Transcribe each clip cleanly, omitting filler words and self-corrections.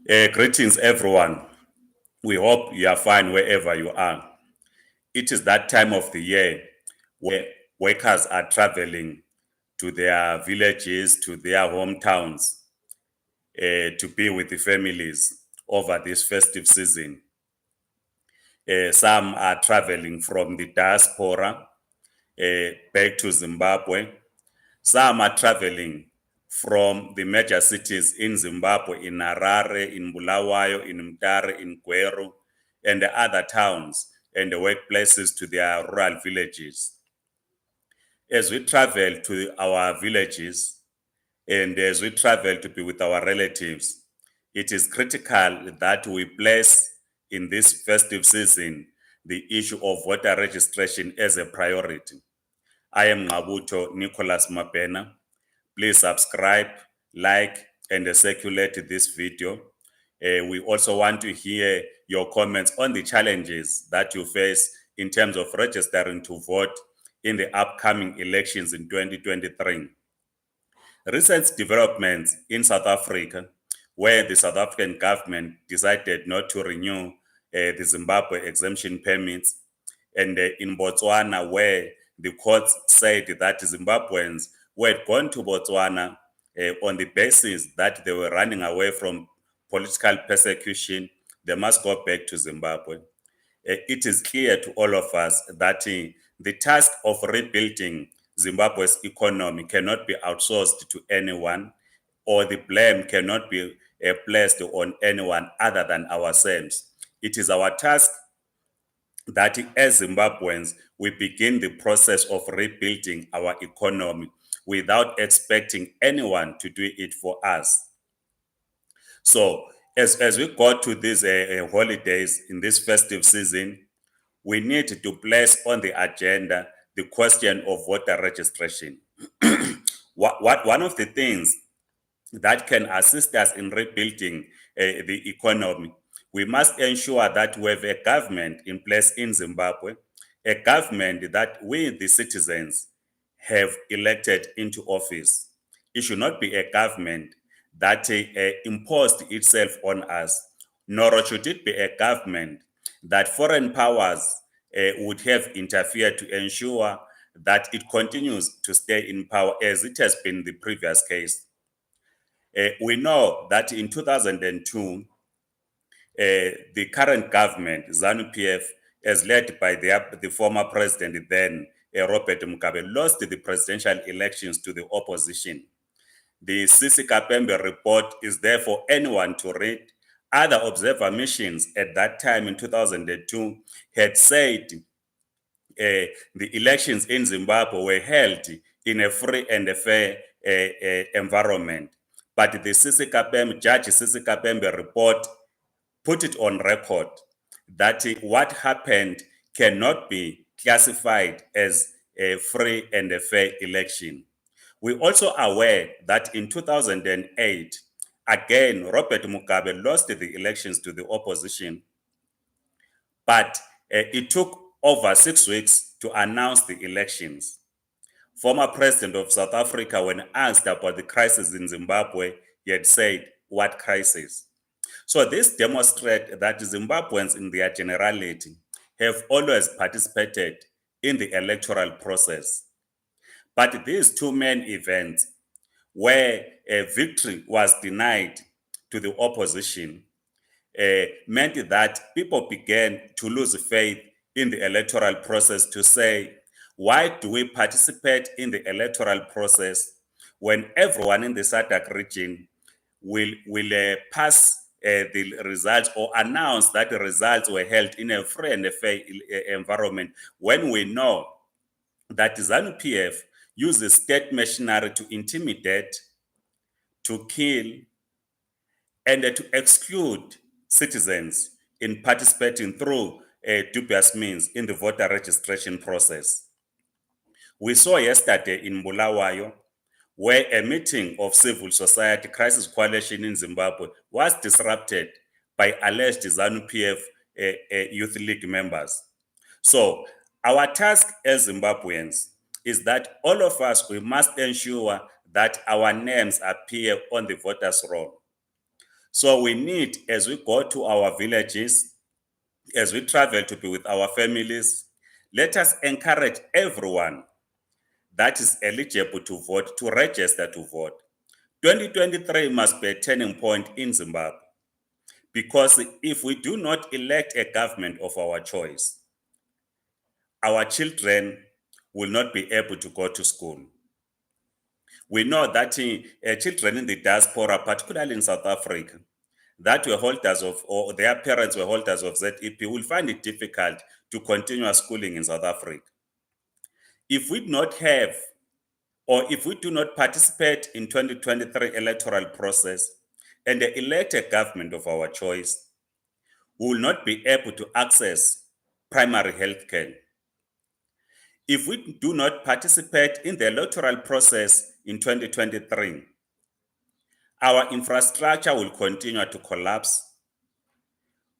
Greetings, everyone. We hope you are fine wherever you are. It is that time of the year where workers are traveling to their villages, to their hometowns, to be with the families over this festive season. Some are traveling from the diaspora back to Zimbabwe. Some are traveling from the major cities in Zimbabwe, in Harare, in Bulawayo, in Mtare, in Gweru, and the other towns and the workplaces to their rural villages. As we travel to our villages and as we travel to be with our relatives, it is critical that we place in this festive season the issue of voter registration as a priority. I am Ngabuto Nicholas Mapena. Please subscribe, like, and circulate this video. We also want to hear your comments on the challenges that you face in terms of registering to vote in the upcoming elections in 2023. Recent developments in South Africa, where the South African government decided not to renew the Zimbabwe exemption permits, and in Botswana, where the courts said that Zimbabweans who had gone to Botswana on the basis that they were running away from political persecution, they must go back to Zimbabwe. It is clear to all of us that the task of rebuilding Zimbabwe's economy cannot be outsourced to anyone, or the blame cannot be placed on anyone other than ourselves. It is our task that as Zimbabweans, we begin the process of rebuilding our economy without expecting anyone to do it for us. So, as we go to these holidays in this festive season, we need to place on the agenda the question of voter registration. One of the things that can assist us in rebuilding the economy, we must ensure that we have a government in place in Zimbabwe, a government that we, the citizens, have elected into office. It should not be a government that imposed itself on us, nor should it be a government that foreign powers would have interfered to ensure that it continues to stay in power as it has been the previous case. We know that in 2002, the current government, ZANU-PF, as led by the former president then, Robert Mugabe, lost the presidential elections to the opposition. The Sisi Kapembe report is there for anyone to read. Other observer missions at that time in 2002 had said the elections in Zimbabwe were held in a free and a fair environment. But the Judge Sisi Kapembe report put it on record that what happened cannot be classified as a free and a fair election. We're also aware that in 2008, again, Robert Mugabe lost the elections to the opposition, but it took over 6 weeks to announce the elections. Former president of South Africa, when asked about the crisis in Zimbabwe, he had said, "What crisis?" So this demonstrates that Zimbabweans in their generality have always participated in the electoral process. But these two main events, where a victory was denied to the opposition, meant that people began to lose faith in the electoral process, to say, why do we participate in the electoral process when everyone in the SADC region will pass the results or announce that the results were held in a free and a fair environment, when we know that ZANU-PF uses state machinery to intimidate, to kill, and to exclude citizens in participating through dubious means in the voter registration process. We saw yesterday in Bulawayo, where a meeting of civil society crisis coalition in Zimbabwe was disrupted by alleged ZANU-PF Youth League members. So our task as Zimbabweans is that all of us, we must ensure that our names appear on the voters' roll. So we need, as we go to our villages, as we travel to be with our families, let us encourage everyone that is eligible to vote to register to vote. 2023 must be a turning point in Zimbabwe, because if we do not elect a government of our choice, our children will not be able to go to school. We know that children in the diaspora, particularly in South Africa, that were holders of, or their parents were holders of ZEP, will find it difficult to continue schooling in South Africa. If we do not have, or if we do not participate in 2023 electoral process and elect a government of our choice, we will not be able to access primary health care. If we do not participate in the electoral process in 2023, our infrastructure will continue to collapse.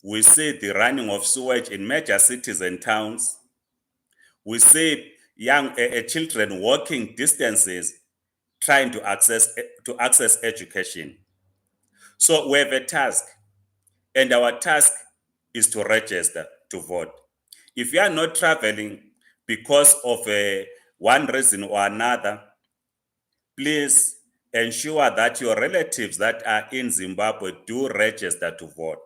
We see the running of sewage in major cities and towns. We see young children walking distances trying to access education. So we have a task, and our task is to register to vote. If you are not traveling because of one reason or another, please ensure that your relatives that are in Zimbabwe do register to vote.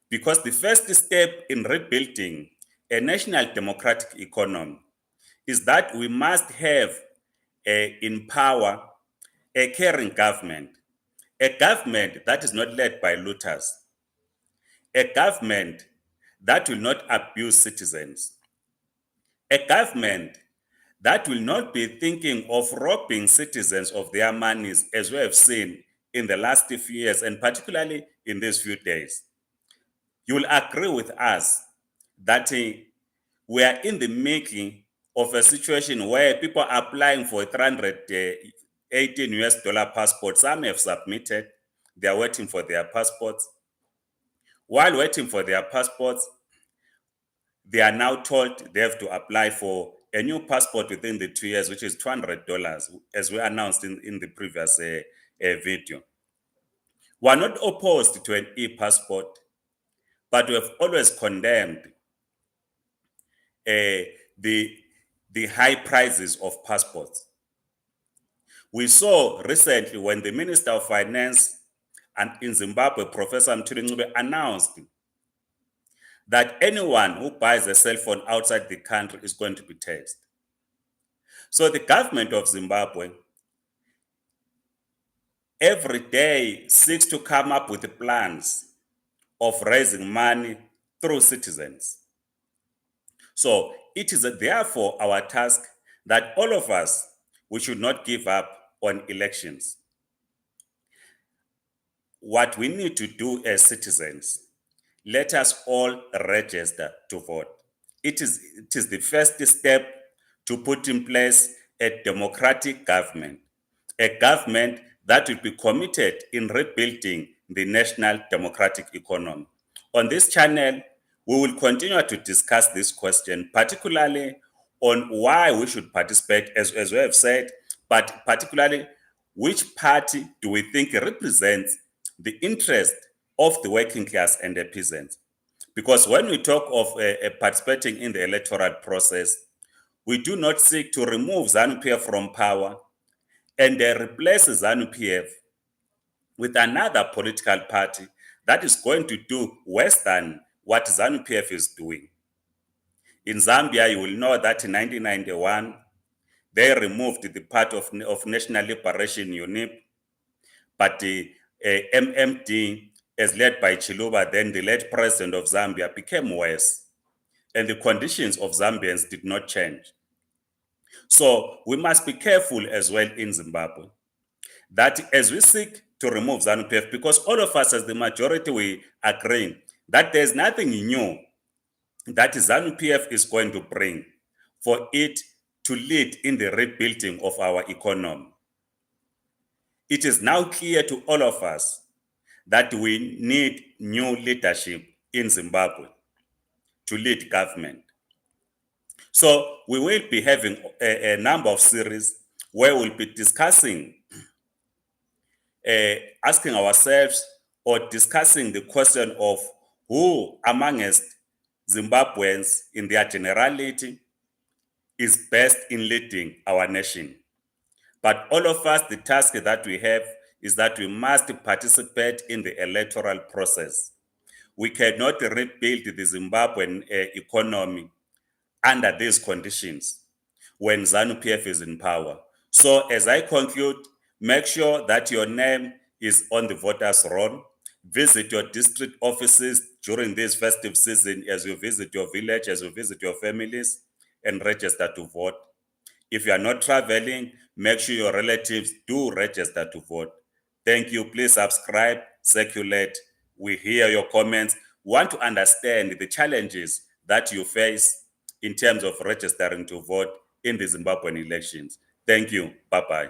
Because the first step in rebuilding a national democratic economy is that we must have in power a caring government, a government that is not led by looters, a government that will not abuse citizens, a government that will not be thinking of robbing citizens of their monies, as we have seen in the last few years, and particularly in these few days. You will agree with us that we are in the making of a situation where people are applying for 318 US dollar passports. Some have submitted, they are waiting for their passports. While waiting for their passports, they are now told they have to apply for a new passport within the 2 years, which is $200, as we announced in the previous video. We are not opposed to an e-passport, but we have always condemned the high prices of passports. We saw recently when the Minister of Finance in Zimbabwe, Professor Mthuli Ncube, announced that anyone who buys a cell phone outside the country is going to be taxed. So the government of Zimbabwe every day seeks to come up with plans of raising money through citizens. So it is therefore our task that all of us, we should not give up on elections. What we need to do as citizens, let us all register to vote. It is the first step to put in place a democratic government, a government that will be committed in rebuilding the national democratic economy. On this channel, we will continue to discuss this question, particularly on why we should participate, as we have said, but particularly which party do we think represents the interest of the working class and the peasants. Because when we talk of participating in the electoral process, we do not seek to remove ZANU-PF from power and replace ZANU-PF with another political party that is going to do worse than what ZANU-PF is doing. In Zambia, you will know that in 1991, they removed the part of National Liberation Unit, but the MMD, as led by Chiluba, then the late president of Zambia, became worse, and the conditions of Zambians did not change. So we must be careful as well in Zimbabwe that as we seek to remove ZANU-PF, because all of us as the majority, we agree that there's nothing new that ZANU-PF is going to bring for it to lead in the rebuilding of our economy. It is now clear to all of us that we need new leadership in Zimbabwe to lead government. So we will be having a number of series where we'll be discussing asking ourselves or discussing the question of who amongst Zimbabweans in their generality is best in leading our nation. But all of us, the task that we have is that we must participate in the electoral process. We cannot rebuild the Zimbabwean economy under these conditions when ZANU-PF is in power. So as I conclude, make sure that your name is on the voters' roll. Visit your district offices during this festive season as you visit your village, as you visit your families, and register to vote. If you are not traveling, make sure your relatives do register to vote. Thank you. Please subscribe, circulate. We hear your comments. Want to understand the challenges that you face in terms of registering to vote in the Zimbabwean elections. Thank you. Bye-bye.